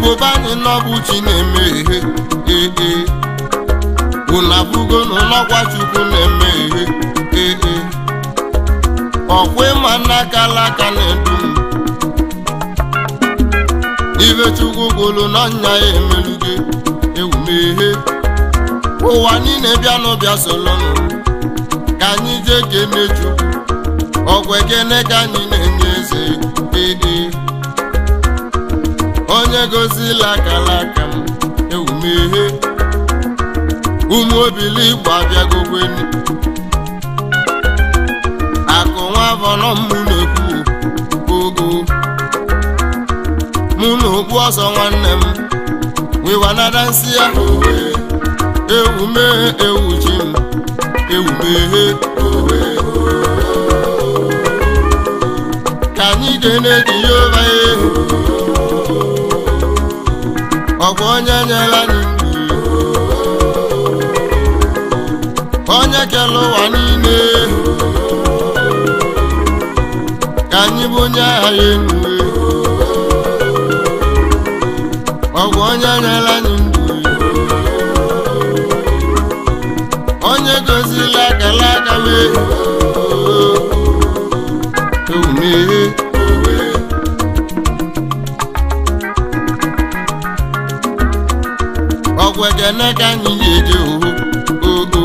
Igbo bani n'ọbụ chi na-eme ihe una bugo n'ọkwa Chukwu na-eme ihe ọkwa ịma n'aka alaka na-edu ibe Chukwu gwụlụ n'ọnya ya emeluge ewumehe ụwa niile bịa n'ụbịa solonụ ka anyị jee kene Chukwu ọgwa ekene ka anyị na-enye eze onye gozila akalaka m ewumehe ụmụ obili Igbo abịagogweni akụ nwa avọnọ mụ na-ekwu ogo mụ na okpu ọsọ nwanne m wiwanada nsị ya ewumehe ewuchi m ewumehe ka anyị ga-eneji ya ụba ọgwụ onye nyela anyị ndụ onye kele ụwa niile ka anyị bụ onye agha ya enu ọgwụ onye nyela anyị ndụ onye gozila akala aka mee ewumehe ọgwụ ekene ka anyị ga-eje ogo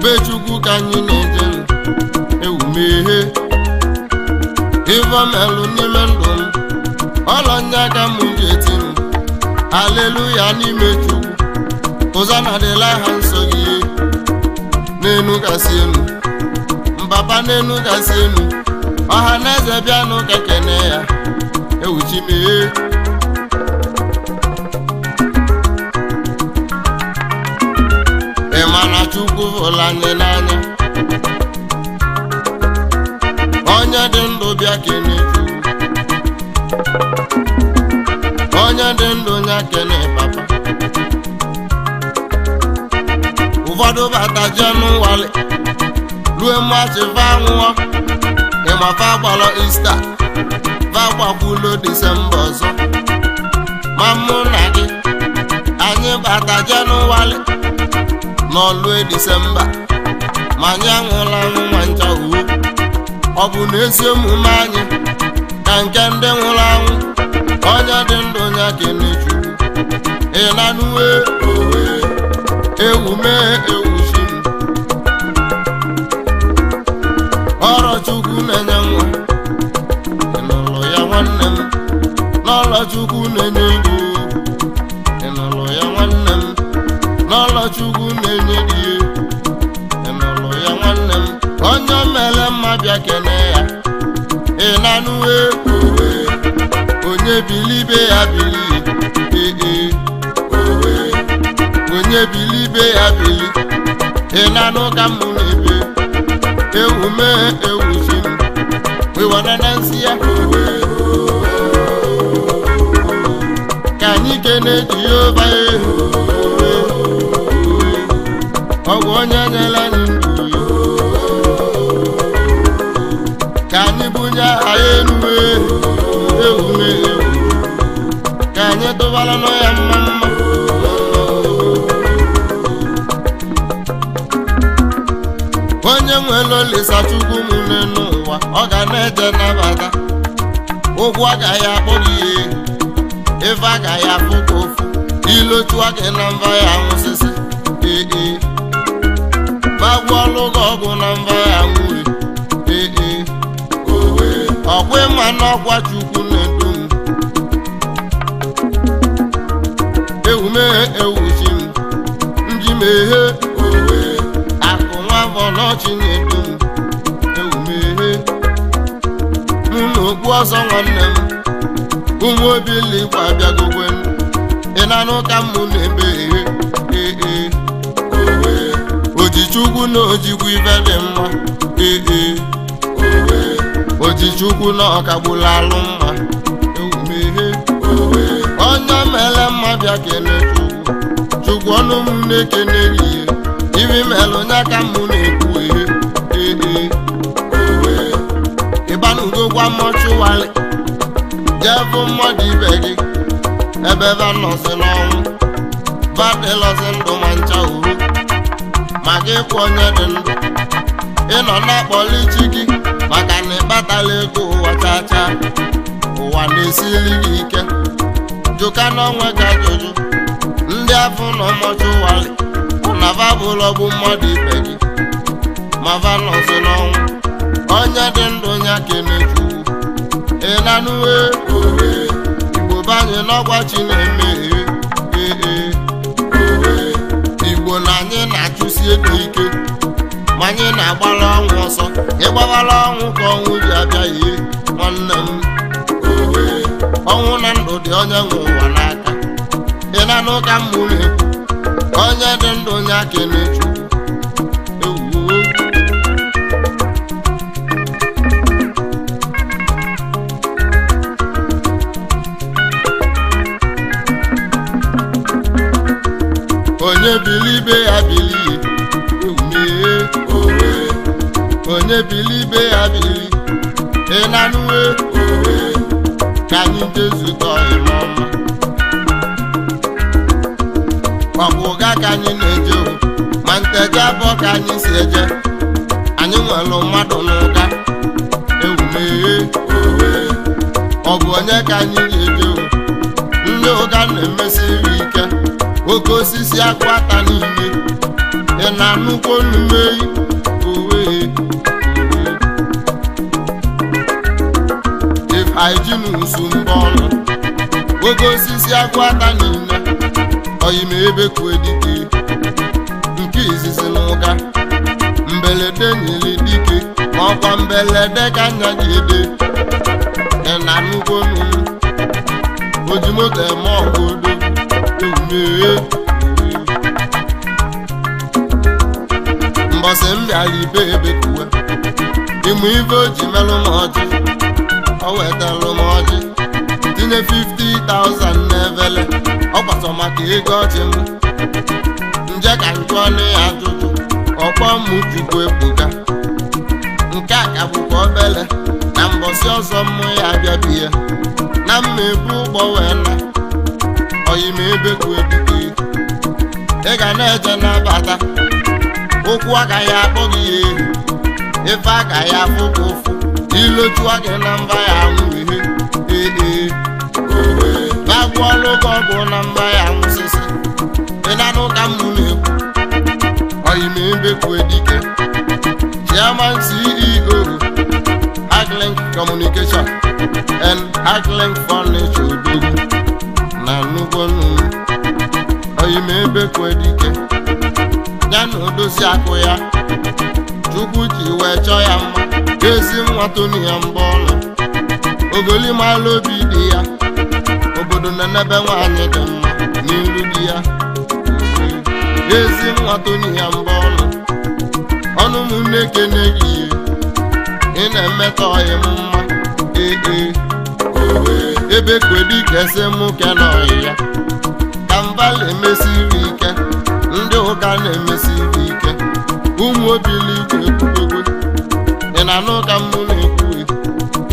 be Chukwu ka anyị na-eje ewumehe ivomelụ n'ime ndụ m ọlọnya ka m ga-eti m aleluya n'ime Chukwu ụzọ na-adịla ha nsọ gị n'enu kasị enu mbaba n'enu kasị enu ọha na eze bịanụ ka kene ya ewuchimeghe ịmana Chukwu hụrụ anyị n'anya onye dị ndụ bịa kene Chukwu onye dị ndụ nya kene papa ụfọdụ bata jee n'ụwalị rue mmachi va nwụọ ịmafa gbalọ Ista va gbakwulo Disemba ọzọ ma mụ na gị anyị bata jee n'ụwalị n'ọlụ Disemba ma anyị anwụla nwa ncha uwe ọ bụ na ezi omume anyị ka nke ndị nwụrụ anwụ onye dị ndụ nya kene Chukwu ịnanuwe ewumehe ewuchi m ọrụ Chukwu na-enye nwa ịnụlụ ya nwanne m n'ọlọ Chukwu na-enye ego ịnụlụ ya nwanne m n'ọlọ Chukwu na-enye ihe ịnụlụ ya nwanne m onye mere mma bịa kene ya ịnanuwe onye bilibe ya bili onye bilibe ya bili ịnanụ ka m na-ebe ewumehe ewuchi m wiwanada nsị ya ka anyị kene Jehova ọgwụ onye nyela anyị ndụ ka anyị bunye aha ya enuwe ewumehe ka anyị tụbara nọ ya mma mma onye nwere Olisa Chukwu m n'ụwa ọ ga na-eje nabata ụgwọ agaghị akpọ gị ife agaghị afụ ka ofu ilochua gị na mba ya nwụsịsị bagwuọlụ gị ọgwụ na mba ya nwụre ọkwa ịma n'ọkwa Chukwu na-edu m ewumehe ewuchi m njimeghe akụ nwa avọnọchi na-edu m ewumehe mụ na okpu ọsọ nwanne m ụmụ obili Igbo abịagogwe ịnanụ ka mụ na-ebe Ojichukwu na ojikwu ibe dị mma Ojichukwu na ọkagbula alụ mma ewumehe onye mere mma bịa kene Chukwu ọnụ m na-ekene gị ibi melụ nya ka mụ na-ekwu ịbanugokwa mọchụwalị jefu mmadụ ibe gị ebe va nọzi n'ọnwụ vadịlọzi ndụ ma ncha uru maka ịkwụ onye dị ndụ ịnọ na-akpọli chi gị maka na ịkpatala ego ụwa chacha ụwa na-esili gị ike jụka n'onwe gị ajụjụ ndị afọ nọ mọchụwarị na va bụlọ bụ mmadụ ibe gị ma va nọzi n'ọnwụ onye dị ndụ ya kenechukwu ịnanụwe ohe igbo banye n'ọgwa chi na-eme igbo na anyị na-achụsi ego ike ma anyị na-agbara ọnwụ ọsọ ịgbawara ọnwụ ka ọnwụ ji abịa ihe nwanne m ọnwụ na ndụ dị onye nwe ụwa n'aka ịnanụ ka mmụ na-ekwu onye dị ndụ ya kenechukwu onye bilibe ya bilie umee owe onye bilibe ya bilie ịnanụwe owe ka anyị dezutọ ịmọma ọkwụga ka anyị na-eje ma nteje abụọ ka anyị si eje anyị nwere mmadụ n'ụga ewumee owe ọ bụ onye ka anyị ga-eje ndị ụga na-emesiri ike oke osisi akụ ata niile ị na-anụkwa olumeyi owe if hygiene mbọ ọnụ oke osisi akụ ata niile oyime ebe kwue dike nke izizi n'ụga mbelede nyili dike ma ọkwa mbelede ka anya gị ede ị na-anụkwa olu ojimoto eme ọgụdo mbọsị m bịara ibe ebe kuwe ịmụ ibe o ji melụ m ọjị o wetalụ m ọjị tinye 50,000 n'evele ọ gbasọ maka ego ọjị m nje ka njụọ na ya ajụjụ ọkpọ m chukwu ebuga nke a ka bụkwa obele na mbọsị ọzọ mmụ ya abịabie na mma ebu ụgbọ wee na oyime ebe kwue dike ị ga na-eje nabata ụkwụ agaghị akpọ gị ya ehi ife agaghị afụ gị ụfụ ilochua gị na mba ya nwụhe bagwụọlụ gị ọgwụ na mba ya nwụsịsị ịnanụ ka mmụ na-ekwu oyime ebe kwue dike Chairman CEO Aglink Communication and Aglink Furniture Odogwu na nnukwu oyime ebe kwue dike ya na odozi akụ ya chukwu ji wee chọọ ya mma ezi nwa toni ya mbọ ọnụ ogolimalụ obi dị ya obodo na-enebe nwaanyị dị mma n'ilu di ya ezi nwa toni ya mbọ ọnụ ọnụ ụmụnne kene gị ị na-emetọ ọyị m mma ebe kwue dike si mụ ke na ọyị ya ka mbala emesiri ike ndị ụka na-emesiri ike ụmụ obili igwe ekwudogo ị na-anụ ka mmụ na-ekwu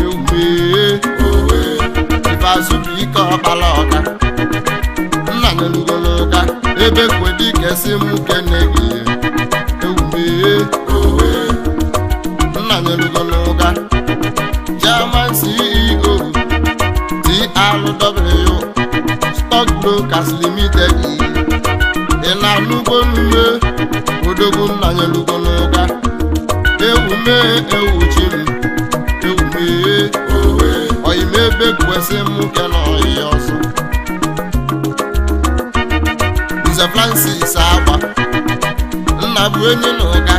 ewumee owe ife azụbụ ike ọkpala ọka nna nyelugo n'ụka ebe kwue dike si mụ kene gị ewumee owe nna nyelugo n'ụka Chairman CEO TRW Stock Brokers Limited ị na-anụgo n'ume odogwu nna nyelugo n'ụka ewume ewuchi m ewumee owe oyime ebe kwesị m ke na ọyị ọzọ Nze Francis Agba nna bụ enyi n'ụka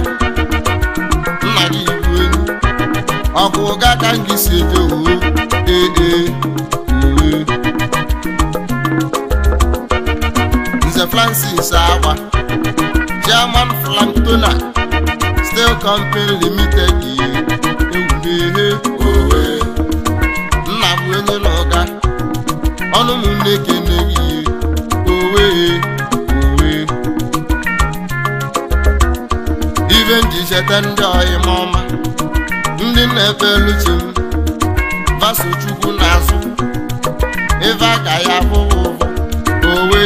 nna gị bụ enyi ọkụ ụga ka m gị si eje uwe Nze Francis Agba Chairman Flamptona Steel Company Limited ewumehe owe nna bụ enyi n'ụka ọnụ ụmụnne kene gị owe ibe nji cheta ndị ọyị m ọma ndị na-efe luchi m vaso chukwu n'azụ ife aka ya bụ owe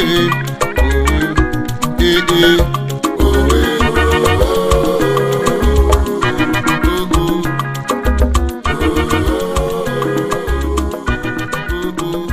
owe ogo